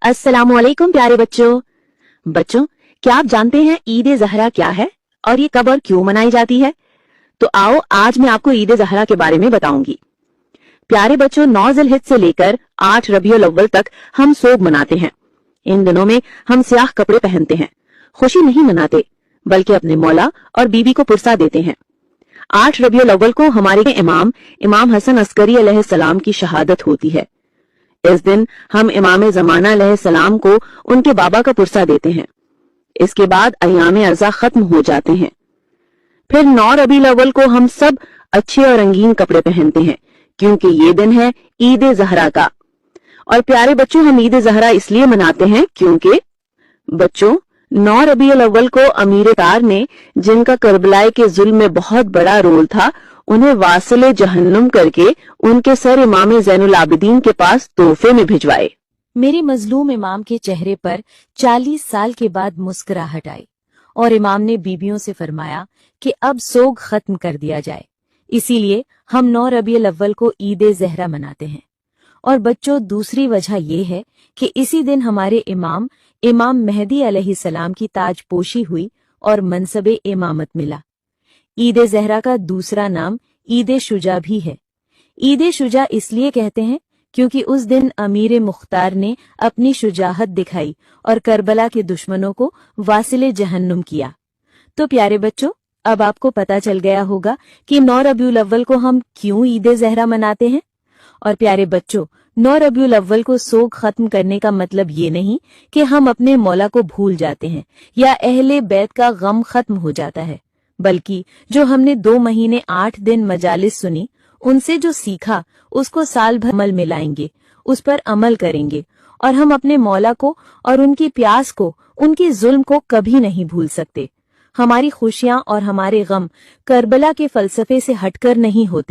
अस्सलाम वालेकुम प्यारे बच्चों, क्या आप जानते हैं ईद ज़हरा क्या है और ये कब और क्यों मनाई जाती है? तो आओ आज मैं आपको ईद ज़हरा के बारे में बताऊंगी। प्यारे बच्चों, 9 ज़िलहिज से लेकर 8 रबीउल अव्वल तक हम सोग मनाते हैं। इन दिनों में हम स्याह कपड़े पहनते हैं, खुशी नहीं मनाते बल्कि अपने मौला और बीबी को पुरसा देते हैं। 8 रबीउल अव्वल को हमारे इमाम हसन अस्करी अलैहिस्सलाम की शहादत होती है। इस दिन हम इमाम ज़माना अलैहिस्सलाम को उनके बाबा का पुरसा देते हैं। इसके बाद अय्याम अर्ज़ा खत्म हो जाते हैं। फिर 9 रबीउल अव्वल को हम सब अच्छे और रंगीन कपड़े पहनते हैं क्योंकि ये दिन है ईद ज़हरा का। और प्यारे बच्चों, हम ईद ज़हरा इसलिए मनाते हैं क्योंकि बच्चों 9 रबीउल अव्वल को अमीर तार ने, जिनका करबला के जुल्म में बहुत बड़ा रोल था, उन्हें वासिले जहन्नुम करके उनके सर इमाम ज़ैनुल आबिदीन के पास तोहफे में भिजवाए। मेरे मजलूम इमाम के चेहरे पर 40 साल के बाद मुस्कुराहट आई और इमाम ने बीबियों से फरमाया कि अब सोग खत्म कर दिया जाए। इसीलिए हम 9 रबीउल अव्वल को ईद ज़हरा मनाते हैं। और बच्चों, दूसरी वजह यह है कि इसी दिन हमारे इमाम मेहदी अलैहिस्सलाम की ताजपोशी हुई और मनसबे इमामत मिला। ईद ज़हरा का दूसरा नाम ईद शुजा भी है। ईद शुजा इसलिए कहते हैं क्योंकि उस दिन अमीर मुख्तार ने अपनी शुजाहत दिखाई और करबला के दुश्मनों को वासिले जहन्नुम किया। तो प्यारे बच्चों, अब आपको पता चल गया होगा कि 9 रबीउल अव्वल को हम क्यों ईद ज़हरा मनाते हैं। और प्यारे बच्चों, 9 रबीउल अव्वल को सोग खत्म करने का मतलब ये नहीं कि हम अपने मौला को भूल जाते हैं या अहले बैत का गम खत्म हो जाता है, बल्कि जो हमने 2 महीने 8 दिन मजालिस सुनी, उनसे जो सीखा उसको साल भर अमल में लाएंगे, उस पर अमल करेंगे और हम अपने मौला को और उनकी प्यास को, उनके जुल्म को कभी नहीं भूल सकते। हमारी खुशियां और हमारे गम करबला के फलसफे से हटकर नहीं होते।